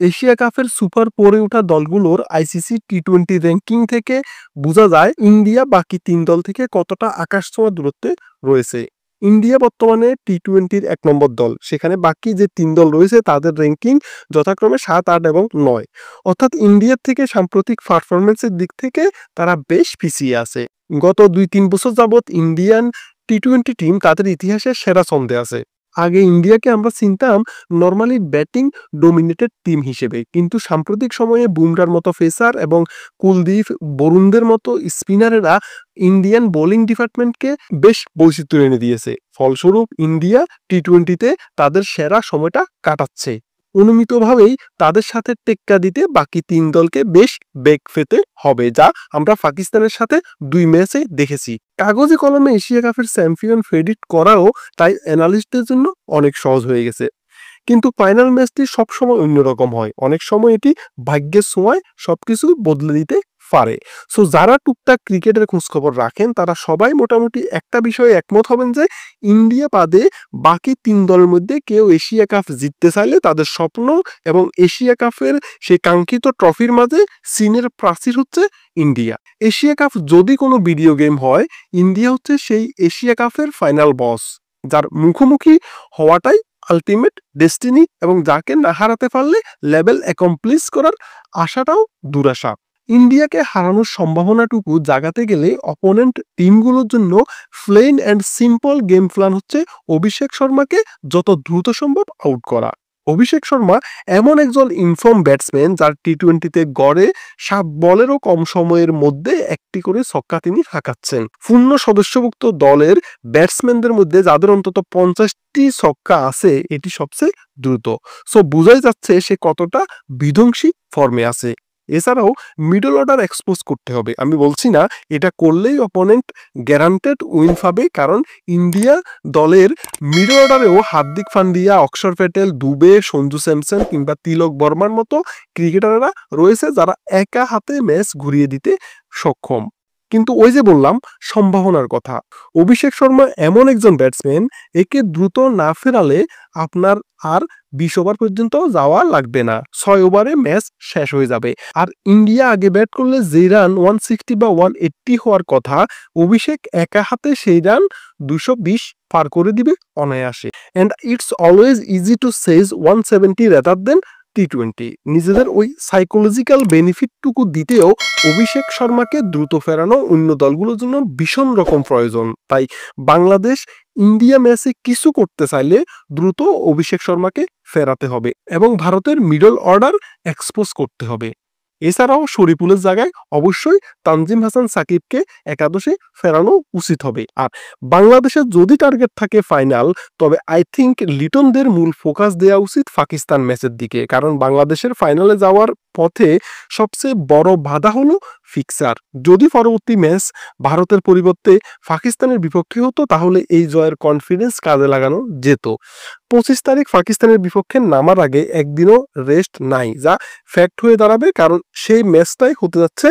Asia কাপের super 4-এ ওঠা দলগুলোর আইসিসি টি-20 র্যাঙ্কিং থেকে বোঝা যায় ইন্ডিয়া বাকি 3 দল থেকে কতটা আকাশছোঁয়া দূরত্বে রয়েছে। ইন্ডিয়া বর্তমানে টি-20-র 1 নম্বর দল, সেখানে বাকি যে 3 দল রয়েছে তাদের র্যাঙ্কিং যথাক্রমে 7, 8 এবং 9। অর্থাৎ ইন্ডিয়ার থেকে সাম্প্রতিক পারফরম্যান্সের দিক থেকে তারা বেশ পিছিয়ে আছে। গত 2-3 বছর যাবৎ ইন্ডিয়ান টি-20 টিম তাদের ইতিহাসের সেরা ছন্দে আছে। আগে ইন্ডিয়াকে আমরা চিনতাম নরমালি ব্যাটিং ডোমিনেটেড টিম হিসেবে, কিন্তু সাম্প্রতিক সময়ে বুমরার মতো পেসার এবং কুলদীপ, বরুণদের মতো স্পিনারেরা ইন্ডিয়ান বোলিং ডিপার্টমেন্টকে বেশ বৈচিত্র্য এনে দিয়েছে। ফলস্বরূপ ইন্ডিয়া টি-20-তে তাদের সেরা সময়টা কাটাচ্ছে। অনুমিতভাবেই তাদের সাথে টেক্কা দিতে বাকি 3 দলকে বেশ বেগ পেতে হবে, যা আমরা পাকিস্তানের সাথে 2 ম্যাচে দেখেছি। কাগজে কলমে এশিয়া কাপের চ্যাম্পিয়ন প্রেডিক্ট করাও তাই অ্যানালিস্টদের জন্য অনেক সহজ হয়ে গেছে। কিন্তু ফাইনাল ম্যাচটি সবসময় অন্যরকম হয়। অনেক সময় এটি ভাগ্যের ছোঁয়ায় সবকিছু বদলে দিতে পারে। সো যারা টুকটাক ক্রিকেটের খোঁজখবর রাখেন তারা সবাই মোটামুটি একটা বিষয়ে একমত হবেন যে ইন্ডিয়া বাদে বাকি 3 দলের মধ্যে কেউ এশিয়া কাপ জিততে চাইলে তাদের স্বপ্ন এবং এশিয়া কাপের সেই কাঙ্ক্ষিত ট্রফির মাঝে চীনের প্রাচীর হচ্ছে ইন্ডিয়া। এশিয়া কাপ যদি কোনো ভিডিও গেম হয়, ইন্ডিয়া হচ্ছে সেই এশিয়া কাপের ফাইনাল বস, যার মুখোমুখি হওয়াটাই আলটিমেট ডেস্টিনি এবং যাকে না হারাতে পারলে লেভেল অ্যাকমপ্লিশ করার আশাটাও দুরাশা। ইন্ডিয়াকে হারানোর সম্ভাবনাটুকু জাগাতে গেলে অপোনেন্ট টিমগুলোর জন্য plain and simple game plan হচ্ছে অভিষেক শর্মাকে যত দ্রুত সম্ভব আউট করা। অভিষেক শর্মা এমন একজন ইনফর্ম ব্যাটসম্যান যার টি-20-তে গড়ে 7 বলেরও কম সময়ের মধ্যে একটি করে ছক্কা তিনি হাঁকাচ্ছেন। পূর্ণ সদস্যভুক্ত দলের ব্যাটসম্যানদের মধ্যে যাদের অন্তত 50টি ছক্কা আছে, এটি সবচেয়ে দ্রুত। সো বোঝাই যাচ্ছে সে কতটা বিধ্বংসী ফর্মে আছে। এছাড়াও মিডল অর্ডার এক্সপোজ করতে হবে। আমি বলছি না এটা করলেই অপোনেন্ট গ্যারান্টেড উইন পাবে, কারণ ইন্ডিয়া দলের মিডল অর্ডারেও হার্দিক পান্ডিয়া, অক্ষর প্যাটেল, দুবে, সঞ্জু স্যামসন কিংবা তিলক বর্মার মতো ক্রিকেটাররা রয়েছে যারা একা হাতে ম্যাচ ঘুরিয়ে দিতে সক্ষম। কিন্তু ওই যে বললাম সম্ভাবনার কথা, অভিষেক শর্মা এমন একজন ব্যাটসম্যান, একে দ্রুত না ফেরালে আপনার আর 20 ওভার পর্যন্ত যাওয়া লাগবে না, 6 ওভারে ম্যাচ শেষ হয়ে যাবে। আর ইন্ডিয়া আগে ব্যাট করলে যে রান 160 বা 180 হওয়ার কথা, অভিষেক একা হাতে সেই রান 220 পার করে দিবে অনায়াসে। And it's always easy to chase 170 rather than T. নিজেদের ওই সাইকোলজিক্যাল বেনিফিটটুকু দিতেও অভিষেক শর্মাকে দ্রুত ফেরানো অন্য দলগুলোর জন্য ভীষণ রকম প্রয়োজন। তাই বাংলাদেশ ইন্ডিয়া ম্যাচে কিছু করতে চাইলে দ্রুত অভিষেক শর্মাকে ফেরাতে হবে এবং ভারতের মিডল অর্ডার এক্সপোজ করতে হবে। এছাড়াও শরীফুলের জায়গায় অবশ্যই তানজিম হাসান সাকিবকে একাদশে ফেরানো উচিত হবে। আর বাংলাদেশের যদি টার্গেট থাকে ফাইনাল, তবে আই থিঙ্ক লিটনদের মূল ফোকাস দেওয়া উচিত পাকিস্তান ম্যাচের দিকে, কারণ বাংলাদেশের ফাইনালে যাওয়ার পথে সবচেয়ে বড় বাধা হলো ফিক্সার। যদি পরবর্তী ম্যাচ ভারতের পরিবর্তে পাকিস্তানের বিপক্ষে হতো তাহলে এই জয়ের কনফিডেন্স কাজে লাগানো যেত। 25 তারিখ পাকিস্তানের বিপক্ষে নামার আগে একদিনও রেস্ট নাই, যা ফ্যাক্ট হয়ে দাঁড়াবে, কারণ সেই ম্যাচটাই হতে যাচ্ছে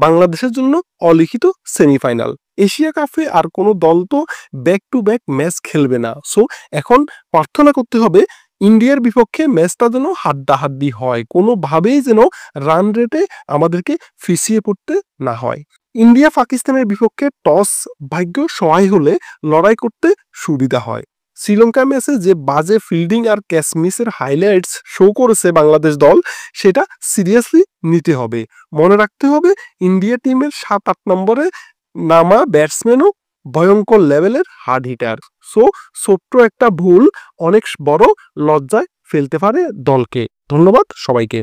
বাংলাদেশের জন্য অলিখিত সেমিফাইনাল। এশিয়া কাপে আর কোনো দল তো ব্যাক টু ব্যাক ম্যাচ খেলবে না। সো এখন প্রার্থনা করতে হবে ইন্ডিয়ার বিপক্ষে ম্যাচটা যেন হাড্ডাহাড্ডি হয়, কোনোভাবেই যেন রান রেটে আমাদেরকে পিছিয়ে পড়তে না হয়। ইন্ডিয়া পাকিস্তানের বিপক্ষে টস ভাগ্য সহায় হলে লড়াই করতে সুবিধা হয়। শ্রীলঙ্কা ম্যাচে যে বাজে ফিল্ডিং আর ক্যাচ মিসের হাইলাইটস শো করেছে বাংলাদেশ দল, সেটা সিরিয়াসলি নিতে হবে। মনে রাখতে হবে ইন্ডিয়া টিমের 7-8 নম্বরে নামা ব্যাটসম্যানও ভয়ঙ্কর লেভেলের হার্ড হিটার। সো ছোট্ট একটা ভুল অনেক বড় লজ্জায় ফেলতে পারে দলকে। ধন্যবাদ সবাইকে।